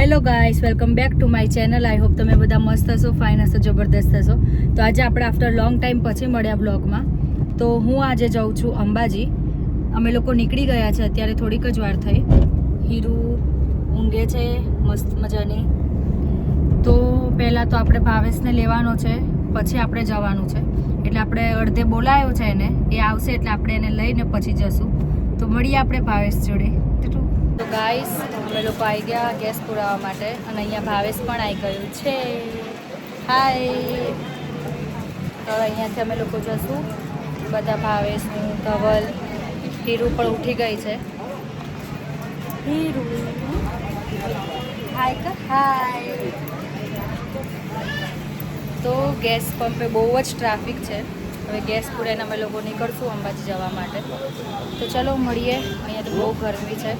Hello guys, welcome back to my channel. I hope તમે બધા મસ્ત હશો, ફાઇન હશો, જબરદસ્ત હશો. તો આજે આપણે આફ્ટર લોંગ ટાઈમ પછી મળ્યા બ્લોગમાં. તો હું આજે જાઉં છું અંબાજી. અમે લોકો નીકળી ગયા છે, અત્યારે થોડીક જ વાર થઈ. હીરુ ઊંઘે છે મસ્ત મજાની. તો પહેલાં તો આપણે ભાવેશને લેવાનો છે, પછી આપણે જવાનું છે. એટલે આપણે અડધે બોલાયો છે એને, એ આવશે એટલે આપણે એને લઈને પછી જશું. તો મળીએ આપણે ભાવેશ જોડે. તો ગાઈસ, અમે લોકો આવી ગયા ગેસ પુરાવા માટે અને અહીંયા ભાવેશ પણ આવી ગયું છે. હાય. તો અહીંયાથી અમે લોકો જશું બધા, ભાવેશ, હું, ધવલ, હીરુ પણ ઉઠી ગઈ છે. હીરુ હાય કા હાય. તો ગેસ પંપે બહુ જ ટ્રાફિક છે. હવે ગેસ પુરાઈને અમે લોકો નીકળશું અંબાજી જવા માટે. તો ચલો મળીએ. અહીંયા તો બહુ ગરમી છે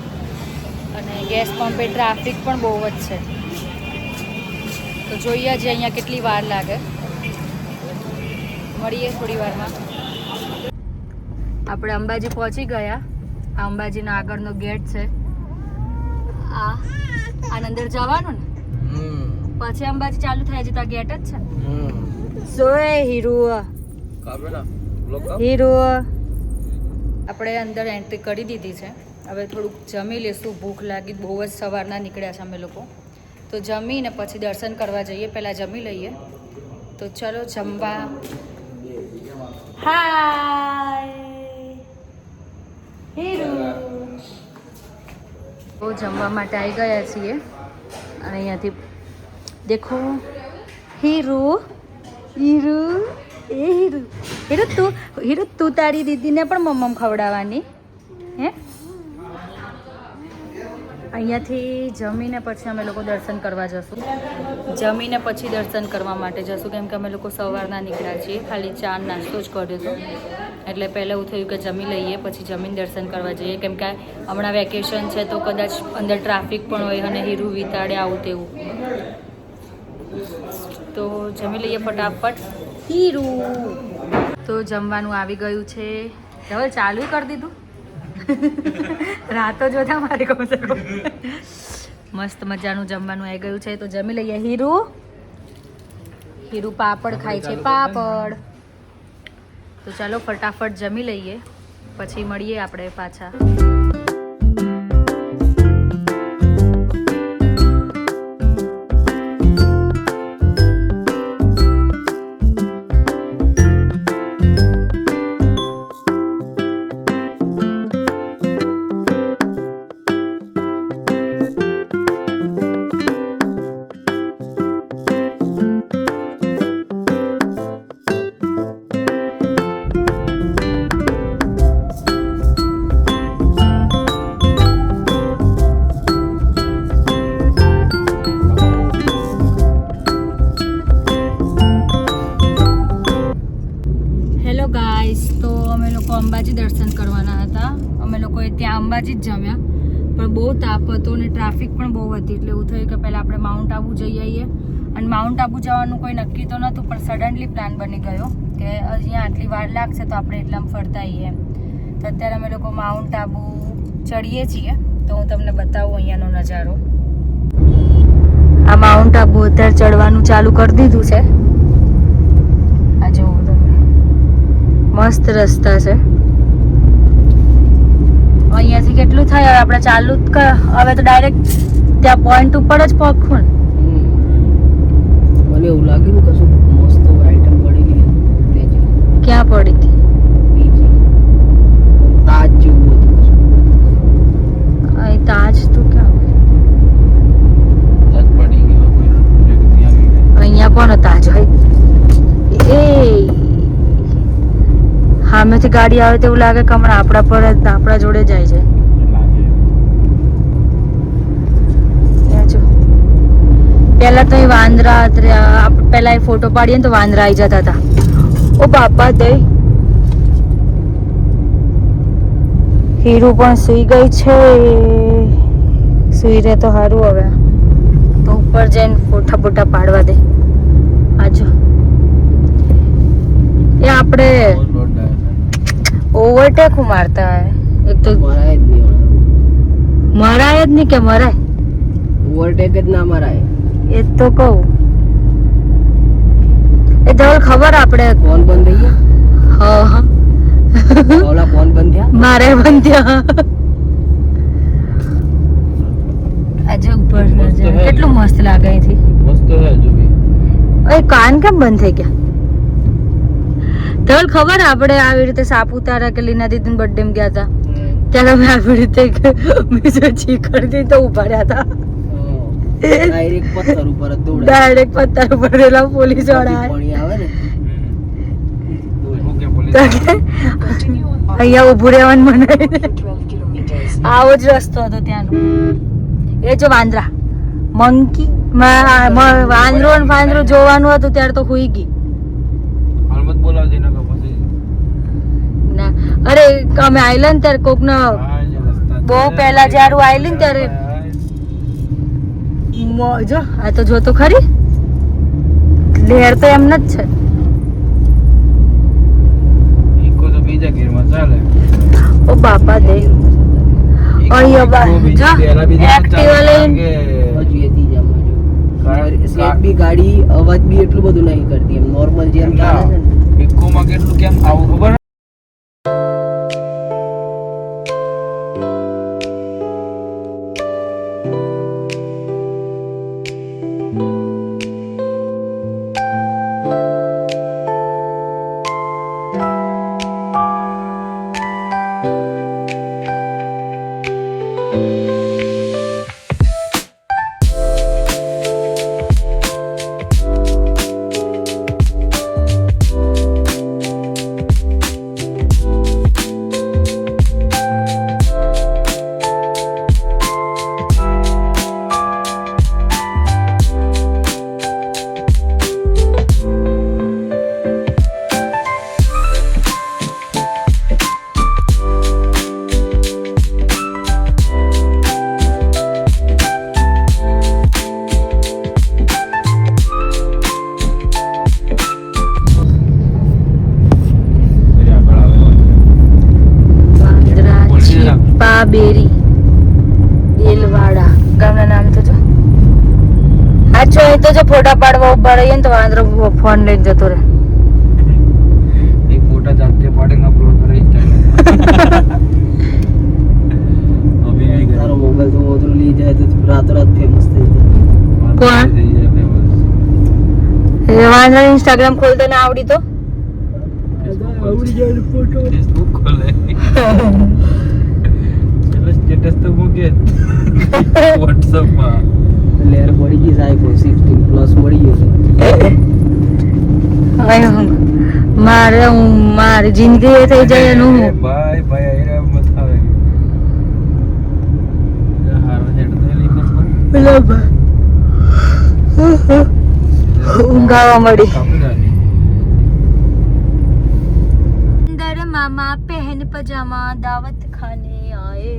અને ગેસ પંપે ટ્રાફિક પણ બહુ જ છે. તો જોઈએ જે અહીંયા કેટલી વાર લાગે. મળીએ થોડી વારમાં. આપણે અંબાજી પહોંચી ગયા. આ અંબાજીનો આગળનો ગેટ છે. આ અંદર જવાનું ને પછી અંબાજી ચાલુ થાય છે. તો આ ગેટ જ છે. સોય હીરુ હીરુ આપણે અંદર એન્ટ્રી કરી દીધી છે. હવે થોડુંક જમી લેશું, ભૂખ લાગી, બહુ જ સવારના નીકળ્યા છે અમે લોકો. તો જમીને પછી દર્શન કરવા જઈએ. પહેલાં જમી લઈએ. તો ચલો જમવા. હાય હીરુ. બહુ જમવા માટે આવી ગયા છીએ અને અહીંયાથી દેખો હીરુ હીરુ એ હીરુ હીરુ તું તારી દીદીને પણ મમ્મ ખવડાવવાની હે. અહીંયાથી જમીને પછી અમે લોકો દર્શન કરવા જશું. જમીને પછી દર્શન કરવા માટે જશું, કેમ કે અમે લોકો સવારના નીકળ્યા છીએ. ખાલી ચા નાસ્તો જ કર્યો હતો એટલે પહેલાં એવું થયું કે જમી લઈએ, પછી જમીને દર્શન કરવા જઈએ. કેમ કે હમણાં વેકેશન છે તો કદાચ અંદર ટ્રાફિક પણ હોય અને હીરુ વિતાડે આવું તેવું. તો જમી લઈએ ફટાફટ. હીરુ તો જમવાનું આવી ગયું છે. હવે ચાલુ કરી દીધું. રાતો જોતા મારી કહું મસ્ત મજાનું જમવાનું આવી ગયું છે. તો જમી લઈએ. હીરુ હીરુ પાપડ ખાય છે, પાપડ. તો ચાલો ફટાફટ જમી લઈએ, પછી મળીએ આપણે પાછા. તો અમે લોકો અંબાજી દર્શન કરવાના હતા. અમે લોકોએ ત્યાં અંબાજી જ જમ્યા, પણ બહુ તાપ હતો અને ટ્રાફિક પણ બહુ હતી. એટલે એવું થયું કે પહેલાં આપણે માઉન્ટ આબુ જઈ આવીએ. અને માઉન્ટ આબુ જવાનું કોઈ નક્કી તો નહોતું, પણ સડનલી પ્લાન બની ગયો કે અહીંયા આટલી વાર લાગશે તો આપણે એટલામાં ફરતા આવીએ એમ. તો અત્યારે અમે લોકો માઉન્ટ આબુ ચડીએ છીએ. તો હું તમને બતાવું અહીંયાનો નજારો. આ માઉન્ટ આબુ અત્યારે ચડવાનું ચાલુ કરી દીધું છે. આ જોવું તમે, મસ્ત રસ્તા છે. અહીંયાથી કેટલું થાય હવે આપણે ચાલુ હવે તો ડાયરેક્ટ ત્યાં પોઈન્ટ ઉપર જ પહોંચવું ને. મને એવું લાગ્યું કશું મસ્ત આઈટમ પડી ગઈ. ક્યાં પડી હતી? તાજ જેવું હતું. અહીં તાજ તો ક્યાં તાજ પડી ગયો. અહીંયા કોનો તાજ હોય? એ સામેથી ગાડી આવે તો એવું લાગે કે હમણાં આપણા પર જ આપણા જોડે જાય છે. પેલા તો વાંદરા પેલા ફોટો પાડીએ ને તો વાંદરા આવી જતા હતા. ઓ બાપા દઈ. હીરુ પણ સુઈ ગઈ છે. સુઈ રહે તો સારું. હવે તો ઉપર જઈને ફોટા બોટા પાડવા દે. આજો એ આપણે ઓવરટેક મારતા હે. એક તો મરાય જ નહીં કે મરાય. ઓવરટેક જ ના મરાય. એ તો કહું એ ધવલ ખબર આપણે ફોન બંધ થઈ ગયા. હા ઓલા ફોન બંધ થયા. મારે પણ ત્યાં આજે ઉપર કેટલું મસ્ત લાગે અહીંથી. મસ્ત હે જો ભી એ કાન કેમ બંધ થઈ ગયા? ધવલ ખબર આપણે આવી રીતે સાપુતારા કે લીના દીદીના બર્થડે માં ગયા હતા ત્યારે અમે આવી રીતે મેં ચીકડી દી તો ઉભા રહ્યા હતા. ડાયરેક્ટ પથ્થર ઉપર જ દોડાય. ડાયરેક્ટ પત્થર ઉપર પેલા પોલીસ વાળા પાણી આવે ને ઓકે પોલીસ અહીંયા ઉભું રહેવાનું મને આવો જ રસ્તો હતો ત્યાંનો. એ જો વાંદરા મંકી વાંદરો ને ફાંદરો જોવાનું હતું ત્યારે તો હુઈ ગઈ. હાલમત બોલાવજે નકર પછી ના અરે અમે આઈલન ત્યારે કોક નો આ જે રસ્તા બહુ પહેલા જ્યારે આઈલન ત્યારે જો આ તો જો તો ખરી લહેર તો એમ જ છે. ઈકો તો બીજા ગેરમાં ચાલે. ઓ બાપા દે અહીંયા જો એક્ટિવા લઈને હજુ એ ત્રીજામાં જો. સ્લેપ બી ગાડી અવાજ બી એટલું બધું નહીં કરતી એમ નોર્મલ જેમ ચાલે છે ને. ઈકોમાં કેટલું કેમ આવું ખબર બેરી દેલવાડા ગામના નામ તો જો સાચો અહીં તો જો ફોટા પાડવા ઉભા રહીએ ને તો વાંદરો ફોન લઈને જતો રહે. એક ફોટા જાતે પાડીને અપલોડ કરી ચાલે. અભી આવી ગયા તારો મોબાઈલ તો ઓધરો લઈ જાય તો રાતોરાત ફેમસ થઈ જાય. કોણ? એ વાંદરો ઇન્સ્ટાગ્રામ ખોલતો ને આવડી તો આવડી જાય ફોટો. ફેસબુક ખોલે સ્ટેટસ તો મૂકે WhatsApp માં લેર પડી ગઈ આઈફોન 16 પ્લસ મળી ગયો છે. મારી જિંદગી એ થઈ જાય એનું હું. ભાઈ ભાઈ આયરા મત આવે હારો હેડ તો લીધો ઊંઘ આવવા મળી. કાપી નાખી अंदर मामा पहन पजामा दावत खाने आए.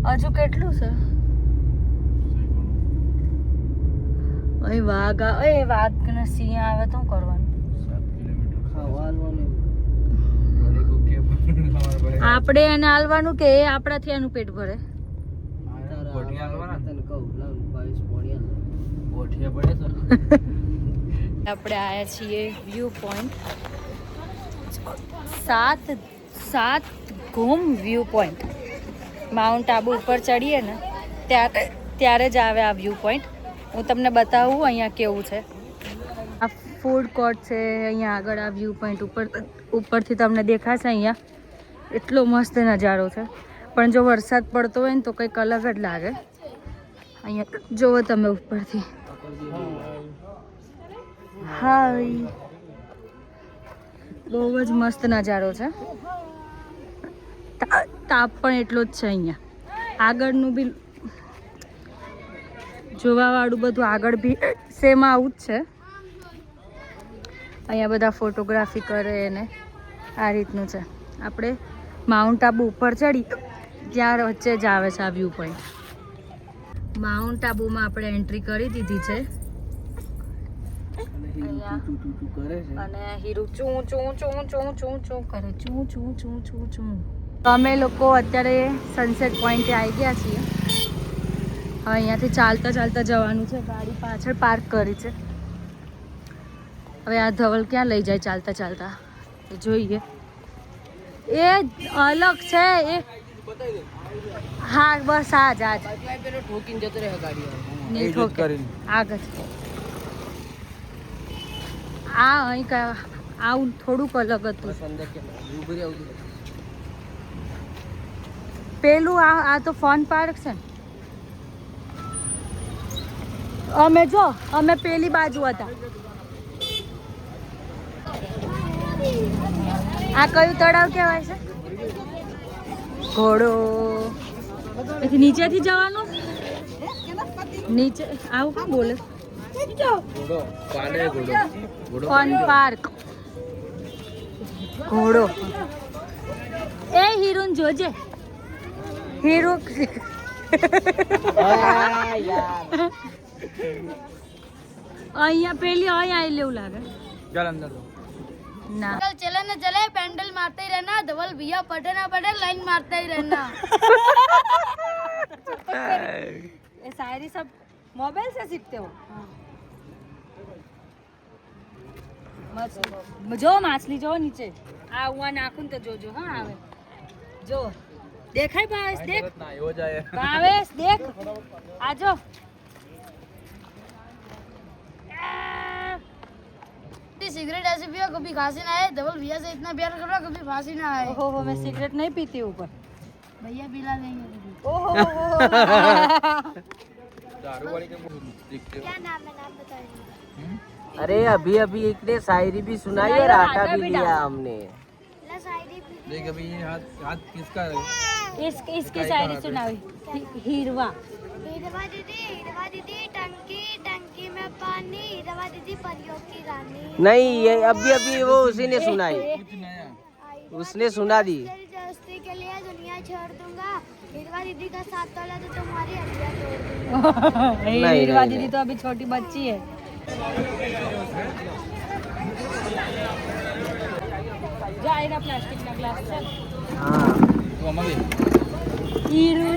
હજુ કેટલું છે? અહીં વાઘ વાઘ ને સિંહ આવે તો શું કરવાનું? 7 કિલોમીટર ખાવાનું ભલે કો કે હમાર ભાઈ આપણે એને હાલવાનું કે એ આપણાથી એનું પેટ ભરે? ગોઠિયા હાલવાના તને કહું લાવ 22 પોણિયા ગોઠિયા પડે તો આપણે આયા છીએ વ્યૂ પોઈન્ટ. 7 ઘૂમ વ્યૂ પોઈન્ટ. માઉન્ટ આબુ ઉપર ચડીએ ને ત્યારે જ આવે આ વ્યૂ પોઈન્ટ. હું તમને બતાવું અહીંયા કેવું છે. આ ફૂડ કોર્ટ છે અહીંયા આગળ. આ વ્યૂ પોઈન્ટ ઉપરથી તમને દેખાશે અહીંયા એટલો મસ્ત નજારો છે. પણ જો વરસાદ પડતો હોય ને તો કંઈક અલગ જ લાગે. અહીંયા જુઓ તમે ઉપરથી. હાય બહુ જ મસ્ત નજારો છે. તાપ પણ એટલો જ છે અહીંયા. આગળનું બી જોવાવાળું બધું આગળ બી સેમ આવું જ છે. અહીંયા બધા ફોટોગ્રાફી કરે અને આ રીતનું છે. આપણે માઉન્ટ આબુ ઉપર ચડી ત્યાં વચ્ચે જ આવે છે આ વ્યૂ પોઈન્ટ. માઉન્ટ આબુમાં આપણે એન્ટ્રી કરી દીધી છે. અને હીરું ચૂ ચૂ ચૂ ચૂ ચૂ ચૂ કરે ચૂ ચૂ ચૂ ચૂ ચૂ. અમે લોકો અત્યારે સનસેટ પોઈન્ટે આવી ગયા છીએ. અહીંયાથી ચાલતા ચાલતા જવાનું છે. ગાડી પાછળ પાર્ક કરી છે. હવે આ ધવલ ક્યાં લઈ જાય ચાલતા ચાલતા તો જોઈએ. એ અલગ છે એ. હા બસ આ જ ઠોકીને જતો રહે ગાડી નહીં ઠોકે આગળ. આ અહીં આવું થોડુંક અલગ હતું. પેલું આ તો ફોન પાર્ક છે ને. અમે પેલી બાજુ હતા. આ કયું તળાવ કહેવાય છે? ઘોડો. એથી નીચેથી જવાનું નીચે આવું કોણ બોલે? ફોન પાર્ક ઘોડો. એ હીરુન જોજે. હીરો અહીંયા પેલી અહીંયા આવી લેવું લાગે. ચાલ અંદર ના चले न चले पैंडल मारते ही रहना धवल भैया पटे ना पटे लाइन मारते ही रहना. ये शायरी सब मोबाइल से सीखते हो? જો માછલી જો નીચે આ હું નાખું તો જોજો. હા આવે જો દેખાય ભાવેશ. દેખ ભાવેશ દેખ આજો. सिगरेट ऐसे पियो कभी खांसी ना आए. धवल भैया से इतना प्यार करो कभी फांसी ना आए. ओहो मैं सिगरेट नहीं पीती ऊपर. भैया पिला देंगे कभी. ओहो दारू वाली के क्या नाम है नाम बताइए. अरे अभी अभी एक ने शायरी भी सुनाई और आटा भी दिया हमने. देख अभी ये हाथ किसका है? इसकी शायरी सुनावी. हीरवा. हीरवा दीदी टंकी टंकी में पानी. हीरवा दीदी परियों की रानी. नहीं ये अभी अभी वो उसी ने सुनाई. कुछ नया उसने सुना दी. तेरी दोस्ती के लिए दुनिया छोड़ दूंगा. हीरवा दीदी का साथ तोड़ा तो तुम्हारी हड्डियां तोड़ दूंगा. हीरवा नहीं, दीदी तो अभी छोटी बच्ची है. जाएगा प्लास्टिक का ग्लास चल. हाँ वो मम्मी हीरू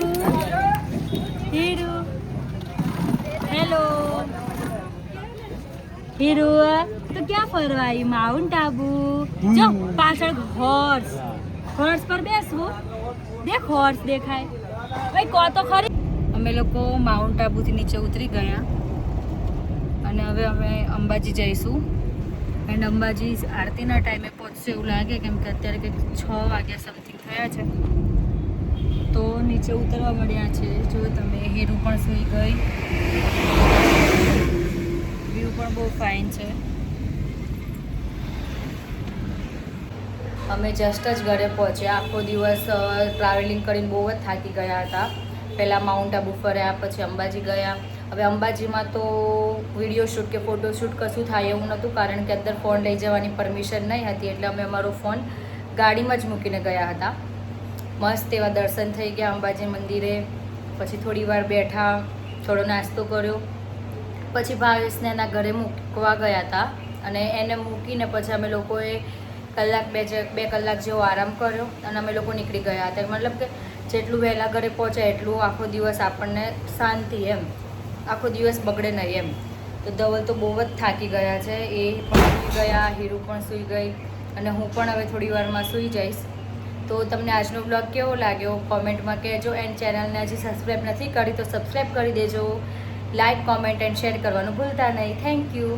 हीरू हेलो हीरू तो क्या फरवा आई? माउंट आबू. જો પાછળ હોર્સ પર બેસવું. દેખ હોર્સ દેખાય. ભાઈ કો તો ખરી. અમે લોકો માઉન્ટ આબુથી નીચે ઉતરી ગયા અને હવે અમે અંબાજી જઈશું. એન્ડ અંબાજી આરતીના ટાઈમે પહોંચશે એવું લાગે કેમ કે અત્યારે કંઈક 6 વાગ્યા સમથિંગ થયા છે. તો નીચે ઉતરવા મળ્યા છે. જો તમે હીરું પણ સૂઈ ગઈ. વ્યૂ પણ બહુ ફાઇન છે. અમે જસ્ટ જ ઘરે પહોંચ્યા. આખો દિવસ ટ્રાવેલિંગ કરીને બહુ જ થાકી ગયા હતા. પહેલાં માઉન્ટ આબુ ફર્યા, પછી અંબાજી ગયા. હવે અંબાજીમાં તો વિડીયો શૂટ કે ફોટો શૂટ કશું થાય એવું નહોતું કારણ કે અંદર ફોન લઈ જવાની પરમિશન નહીં હતી. એટલે અમે અમારો ફોન ગાડીમાં જ મૂકીને ગયા હતા. મસ્ત એવા દર્શન થઈ ગયા અંબાજી મંદિરે. પછી થોડી વાર બેઠા, થોડો નાસ્તો કર્યો. પછી ભાવેશને એના ઘરે મૂકવા ગયા હતા અને એને મૂકીને પછી અમે લોકોએ કલાક બે કલાક જેવો આરામ કર્યો અને અમે લોકો નીકળી ગયા હતા. મતલબ કે જેટલું વહેલા ઘરે પહોંચાય એટલું આખો દિવસ આપણને શાંતિ એમ, આખો દિવસ બગડે નહીં એમ. તો ધવલ તો બહુ જ થાકી ગયા છે. એ પણ સૂઈ ગયા, હીરુ પણ સૂઈ ગઈ અને હું પણ હવે થોડી વારમાં સૂઈ જઈશ. તો તમને આજનો બ્લોગ કેવો લાગ્યો કોમેન્ટમાં કહેજો. એન્ડ ચેનલને હજી સબસ્ક્રાઈબ નથી કરી તો સબસ્ક્રાઈબ કરી દેજો. લાઇક, કોમેન્ટ એન્ડ શેર કરવાનું ભૂલતા નહીં. Thank you.